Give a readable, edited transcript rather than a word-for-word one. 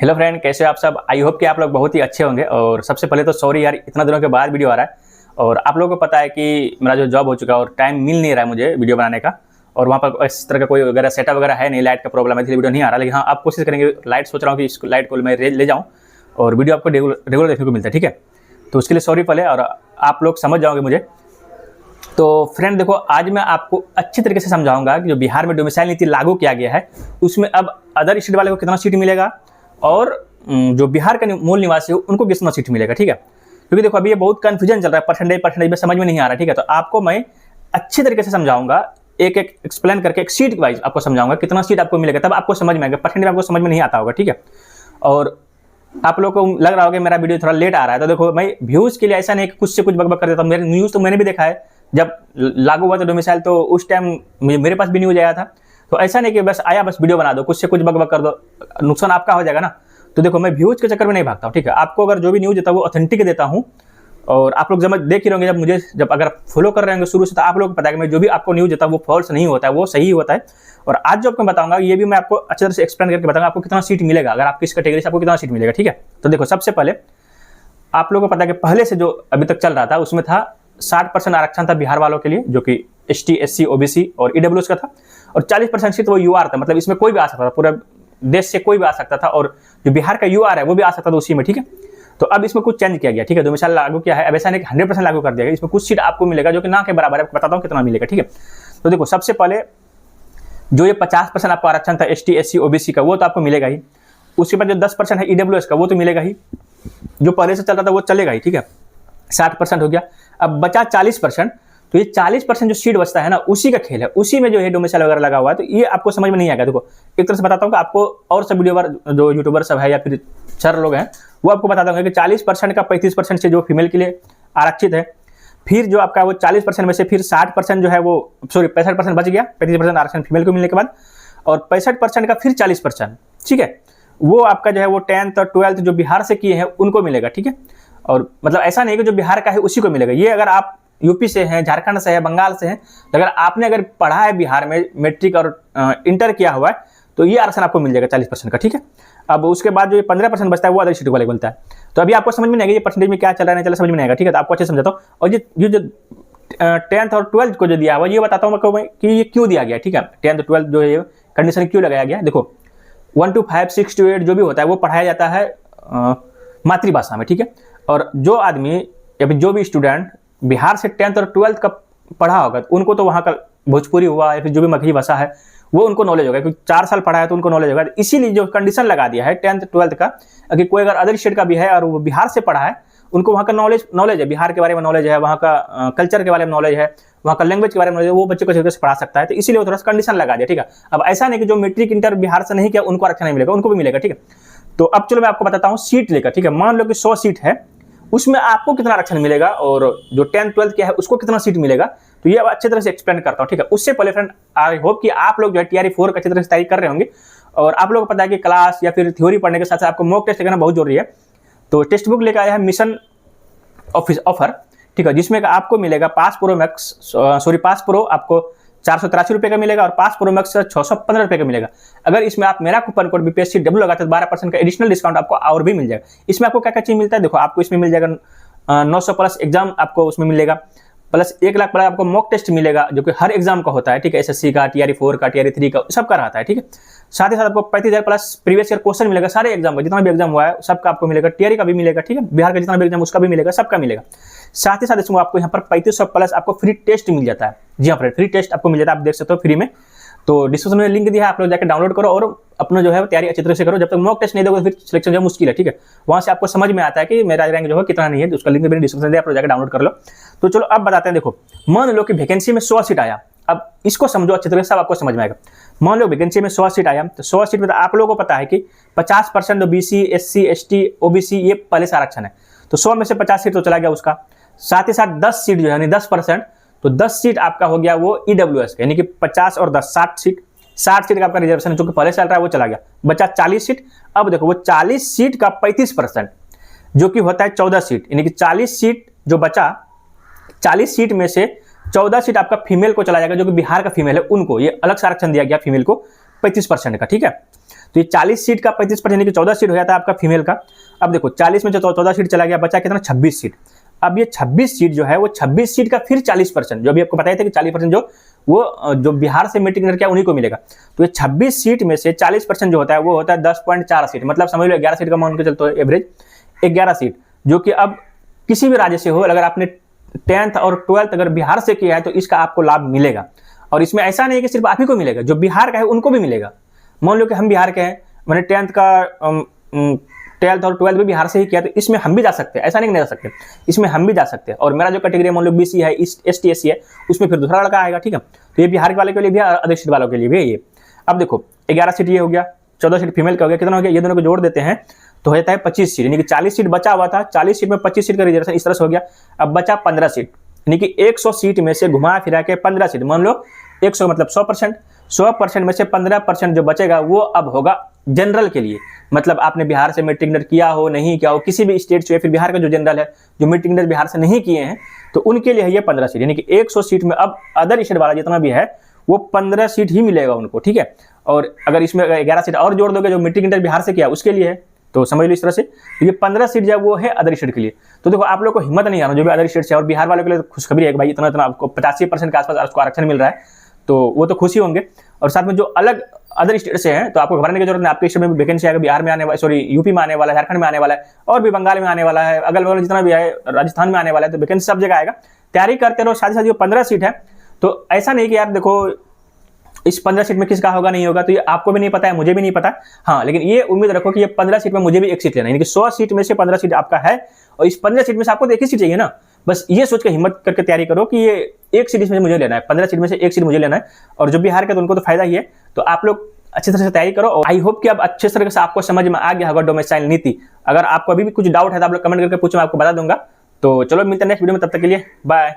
Hello friend, कैसे हो आप सब। आई होप कि आप लोग बहुत ही अच्छे होंगे। और सबसे पहले तो सॉरी यार, इतना दिनों के बाद वीडियो आ रहा है। और आप लोगों को पता है कि मेरा जो जॉब हो चुका है और टाइम मिल नहीं रहा है मुझे वीडियो बनाने का। और वहाँ पर इस तरह का कोई वगैरह सेटअप वगैरह है नहीं, लाइट का प्रॉब्लम है, इसलिए वीडियो नहीं आ रहा। लेकिन हाँ, आप कोशिश करेंगे, लाइट सोच रहा हूँ कि इस लाइट को मैं ले जाऊँ और वीडियो आपको रेगुलर देखने को मिलता है, ठीक है। तो उसके लिए सॉरी पहले, और आप लोग समझ जाओगे मुझे। तो फ्रेंड देखो, आज मैं आपको अच्छी तरीके से समझाऊंगा कि जो बिहार में डोमिसाइल नीति लागू किया गया है, उसमें अब अदर स्टेट वाले को कितना सीट मिलेगा और जो बिहार का मूल निवासी हो उनको कितना सीट मिलेगा, ठीक है। क्योंकि देखो अभी ये बहुत कंफ्यूजन चल रहा है, परसेंटेज में समझ में नहीं आ रहा, ठीक है। तो आपको मैं अच्छी तरीके से समझाऊंगा, एक एक एक्सप्लेन करके, एक सीट वाइज आपको समझाऊंगा कितना सीट आपको मिलेगा, तब आपको समझ में आएगा। परसेंटेज आपको समझ में नहीं आता होगा, ठीक है। और आप लोग को लग रहा होगा मेरा वीडियो थोड़ा लेट आ रहा है, तो देखो मैं व्यूज के लिए ऐसा नहीं कि कुछ से कुछ बकबक कर देता हूँ। मेरे न्यूज़ तो मैंने भी देखा है, जब लागू हुआ था डोमिसाइल, तो उस टाइम मेरे पास भी न्यूज आया था। तो ऐसा नहीं कि बस आया बस वीडियो बना दो, कुछ से कुछ बकबक कर दो, नुकसान आपका हो जाएगा ना। तो देखो मैं व्यूज के चक्कर में नहीं भागता हूँ, ठीक है। आपको अगर जो भी न्यूज देता हूँ वो ऑथेंटिक देता हूँ। और आप लोग जब देख ही रहेंगे, जब अगर फॉलो कर रहे होंगे शुरू से, तो आप लोग को पता है कि मैं जो भी आपको न्यूज देता हूँ वो फॉल्स नहीं होता है, वो सही होता है। और आज जो आपको बताऊंगा ये भी मैं आपको अच्छी तरह से एक्सप्लेन करके बताऊंगा आपको कितना सीट मिलेगा, अगर आप किस कैटेगरी से आपको कितना सीट मिलेगा, ठीक है। तो देखो सबसे पहले आप लोगों को पता है कि पहले से जो अभी तक चल रहा था उसमें था 60% आरक्षण था बिहार वालों के लिए, जो कि ST SC OBC और EWS का था। और 40% सीट वो UR था, मतलब इसमें कोई भी आ सकता था, पूरे देश से कोई भी आ सकता था। और जो बिहार का UR है वो भी आ सकता था उसी में, ठीक है। तो अब इसमें कुछ चेंज किया गया, ठीक है। डोमिसाइल लागू किया है, अब ऐसा नहीं कि 100% लागू कर दिया गया। इसमें कुछ सीट आपको मिलेगा जो कि ना के बराबर है, आपको बताता हूँ कितना मिलेगा, ठीक है। तो देखो सबसे पहले जो ये 50% आपको आरक्षण था ST SC OBC का, वो तो आपको मिलेगा ही। उसके बाद जो 10% है EWS का, वो तो मिलेगा ही। जो पहले से चल रहा था वो चलेगा ही, ठीक है। 60% हो गया। अब बचा 40%। तो ये 40% जो सीट बचता है ना, उसी का खेल है, उसी में जो है डोमिसाइल वगैरह लगा हुआ है। तो ये आपको समझ में नहीं आएगा। देखो एक तरह से बताता हूँ कि आपको, और सब वीडियोवर जो यूट्यूबर सब है या फिर सर लोग हैं, वो आपको बताता हूँ कि 40% का 35% से जो फीमेल के लिए आरक्षित है, फिर जो आपका वो 40% में से फिर 60% जो है वो, सॉरी 65% बच गया, 35% आरक्षण फीमेल को मिलने के बाद। और 65% का फिर 40%, ठीक है, वो आपका जो है वो 10th और 12th जो बिहार से किए हैं उनको मिलेगा, ठीक है। और मतलब ऐसा नहीं कि जो बिहार का है उसी को मिलेगा। ये अगर आप यूपी से हैं, झारखंड से है, बंगाल से हैं, तो अगर आपने पढ़ा है बिहार में, मैट्रिक और इंटर किया हुआ है, तो ये आरक्षण आपको मिल जाएगा 40% का, ठीक है। अब उसके बाद जो ये 15% बचता है वो अदर सीट वाले मिलता है। तो अभी आपको समझ में नहीं आएगा ये परसेंटेज में क्या चल रहा है, नहीं चल रहा, समझ में नहीं आएगा, ठीक है। तो आपको अच्छे समझाता हूँ। और ये जो 10th और 12th को जो दिया हुआ, ये बताता हूँ मैं कि ये क्यों दिया गया, ठीक है। 10th 12th जो है कंडीशन क्यों लगाया गया। देखो 1 to 5 6 to 8 जो भी होता है वो पढ़ाया जाता है मातृभाषा में, ठीक है। और जो आदमी या फिर जो भी स्टूडेंट बिहार से 10th और 12th का पढ़ा होगा, उनको तो वहाँ का भोजपुरी हुआ या फिर जो भी मगही भाषा है वो उनको नॉलेज होगा, क्योंकि 4 साल पढ़ा है तो उनको नॉलेज होगा। इसीलिए जो कंडीशन लगा दिया है 10th 12th का, अगर कोई अगर अदर स्टेट का भी है और वो बिहार से पढ़ा है, उनको वहाँ का नॉलेज है, बिहार के बारे में नॉलेज है, वहाँ का कल्चर के बारे में नॉलेज है, वहाँ का लैंग्वेज के बारे में नॉलेज है, वो बच्चे को अच्छे से पढ़ा सकता है। तो इसीलिए वो थोड़ा सा कंडीशन लगा दिया, ठीक है। अब ऐसा नहीं कि जो मैट्रिक इंटर बिहार से नहीं किया उनको आरक्षण नहीं मिलेगा, उनको भी मिलेगा, ठीक है। तो अब चलो मैं आपको बताता हूँ सीट लेकर, ठीक है। मान लो कि 100 सीट है, उसमें आपको कितना आरक्षण मिलेगा और जो 10th 12th क्या है उसको कितना सीट मिलेगा। तो ये अब अच्छी तरह से एक्सप्लेन करता हूँ, ठीक है। उससे पहले फ्रेंड, आई होप कि आप लोग जो है TRE 4 का अच्छी तरह से तैयारी कर रहे होंगे। और आप लोगों को पता है कि क्लास या फिर थ्योरी पढ़ने के साथ साथ आपको मॉक टेस्ट करना बहुत जरूरी है। तो टेक्स्ट बुक लेकर आया है मिशन ऑफर, ठीक है, जिसमें आपको मिलेगा पास प्रो आपको 483 रुपये का मिलेगा और पास प्रो मैक्स 615 रुपये का मिलेगा। अगर इसमें आप मेरा कूपन कोड BPSCW लगाते हैं तो 12% का एडिशनल डिस्काउंट आपको और भी मिल जाएगा। इसमें आपको क्या क्या चीज मिलता है, देखो आपको इसमें मिल जाएगा 900 प्लस एग्जाम आपको उसमें मिलेगा, प्लस 1 लाख प्लस आपको मॉक टेस्ट मिलेगा, जो कि हर एग्जाम का होता है, ठीक है। SSC का, TRE 4 का, TRE 3 का, सबका रहता है, ठीक है। साथ ही साथ आपको 35,000 प्लस प्रीवियस ईयर क्वेश्चन मिलेगा, सारे एग्जाम का, जितना भी एग्जाम हुआ है सबका आपको मिलेगा। TRE का भी मिलेगा, ठीक है, बिहार का जितना भी एग्जाम उसका भी मिलेगा, सबका मिलेगा। साथ ही साथ इसमें आपको यहाँ पर 3500 प्लस आपको फ्री टेस्ट मिल जाता है। जी हाँ फ्रेंड, फ्री टेस्ट आपको मिल जाता है, आप देख सकते हो फ्री में। तो डिस्क्रिप्शन में लिंक दिया है, आप लोग जाकर डाउनलोड करो और अपना जो है तैयारी अच्छी तरह से करो। जब तक मॉक टेस्ट नहीं दोगे फिर सिलेक्शन जो मुश्किल है, ठीक है। वहां से आपको समझ में आता है कि मेरा रैंक जो है कितना नहीं है, तो उसका लिंक मैंने डिस्क्रिप्शन दिया, आप लोग जाकर डाउनलोड कर लो। तो चलो अब बताते हैं। देखो मान लो कि वैकेंसी में 100 सीट आया, अब इसको समझो अच्छी तरह से, आपको समझ में आएगा। मान लो वैकेंसी में 100 सीट आया, तो 100 सीट में तो आप लोगों को पता है कि 50% BC SC ST OBC ये पहले से आरक्षण है, तो 100 में से 50 सीट तो चला गया उसका। साथ ही साथ 10 सीट जो है यानी 10%, तो 10 सीट आपका हो गया वो EWS, यानी कि 50 और 10 60 सीट। 60 सीट का आपका रिजर्वेशन है, जो कि पहले चल रहा है वो चला गया, बचा 40 सीट। अब देखो वो 40 सीट का 35% जो कि होता है 14 सीट, यानी कि 40 सीट जो बचा, 40 सीट में से 14 सीट आपका फीमेल को चला जाएगा, जो कि बिहार का फीमेल है उनको, ये अलग से आरक्षण दिया गया फीमेल को 35% का, ठीक है। तो ये 40 सीट का 35% यानी कि 14 सीट हो जाता है आपका फीमेल का। अब देखो 40 में जो 14 सीट चला गया, बचा कितना 26 सीट। अब ये 26 सीट जो है वो 26 सीट का फिर 40%, जो अभी आपको बताया था कि 40% जो बिहार से मीटिंग किया उन्हीं को मिलेगा। तो ये 26 सीट में से 40% जो होता है वो होता है 10.4 सीट, मतलब समझ लो 11 सीट का मान के चलते हो एवरेज 11 सीट, जो कि अब किसी भी राज्य से हो, अगर आपने 10th और 12th अगर बिहार से किया है तो इसका आपको लाभ मिलेगा। और इसमें ऐसा नहीं है कि सिर्फ आप ही को मिलेगा, जो बिहार का है उनको भी मिलेगा। मान लो कि हम बिहार के हैं, मैंने 10th और 12th भी बिहार से ही किया, तो इसमें हम भी जा सकते हैं, ऐसा नहीं जा सकते, इसमें हम भी जा सकते हैं। और मेरा जो कैटेगरी मान लो BC है, ST SC है, उसमें फिर दूसरा लड़का आएगा, ठीक है। तो ये बिहार वाले के लिए भी है, अदर स्टेट वालों के लिए भी है ये। अब देखो 11 सीट ये हो गया, 14 सीट फीमेल का हो गया, कितना हो गया, ये दोनों को जोड़ देते हैं तो हो जाता है 25 सीट, यानी कि 40 सीट बचा हुआ था, 40 सीट में 25 सीट का रिजर्वेशन इस तरह से हो गया। अब बचा 15 सीट, यानी कि 100 सीट में से घुमा फिरा के 15 सीट, मान लो 100 मतलब 100%, 100% में से 15% जो बचेगा वो अब होगा जनरल के लिए। मतलब आपने बिहार से मेट्रिक किया हो, नहीं किया हो, किसी भी स्टेट से, फिर बिहार का जो जनरल है, जो मेट्रिक बिहार से नहीं किए हैं, तो उनके लिए है ये 15 सीट, यानी कि 100 सीट में अब अदर स्टेट वाला जितना भी है वो 15 सीट ही मिलेगा उनको, ठीक है। और अगर इसमें 11 सीट और जोड़ दोगे जो मेट्रिक इंटर बिहार से किया उसके लिए है, तो समझ लो इस तरह से। तो ये 15 सीट जो वो है अदर स्टेट के लिए। तो देखो आप लोग को हिम्मत नहीं आ रहा, जो भी अदर स्टेट से, और बिहार वालों के लिए तो खुशखबरी है कि भाई इतना आपको 85% के आसपास उसको आरक्षण मिल रहा है, तो वो तो खुशी होंगे। और साथ में जो अलग अदर स्टेट से हैं तो आपको घबराने की जरूरत नहीं, आपके स्टेट में भी वैकेंसी आएगा, बिहार में आने वाला, सॉरी यूपी में आने वाला है, झारखंड में आने वाला है, और भी बंगाल में आने वाला है, अगल बगल जितना भी है, राजस्थान में आने वाला है, तो वैकेंसी सब जगह आएगा। तैयारी करते रहो, साथ ही साथ 15 सीट है, तो ऐसा नहीं कि यार देखो इस 15 सीट में किसका होगा नहीं होगा, तो ये आपको भी नहीं पता है, मुझे भी नहीं पता। हाँ, लेकिन ये उम्मीद रखो कि ये 15 सीट में मुझे भी एक सीट लेना है, यानी कि 100 सीट में से 15 सीट आपका है, और इस 15 सीट में से आपको एक ही सीट चाहिए ना। बस ये सोच के हिम्मत करके तैयारी करो कि ये एक सीट में मुझे लेना है, 15 सीट में से एक सीट मुझे लेना है। और जो बिहार का तो उनको तो फायदा ही है। तो आप लोग अच्छी तरह से तैयारी करो, और आई होप कि अब अच्छे तरह से आपको समझ में आ गया होगा डोमिसाइल नीति। अगर आपको अभी भी कुछ डाउट है तो आप लोग कमेंट करके पूछो, मैं आपको बता दूंगा। तो चलो मिलते हैं नेक्स्ट वीडियो में, तब तक के लिए बाय।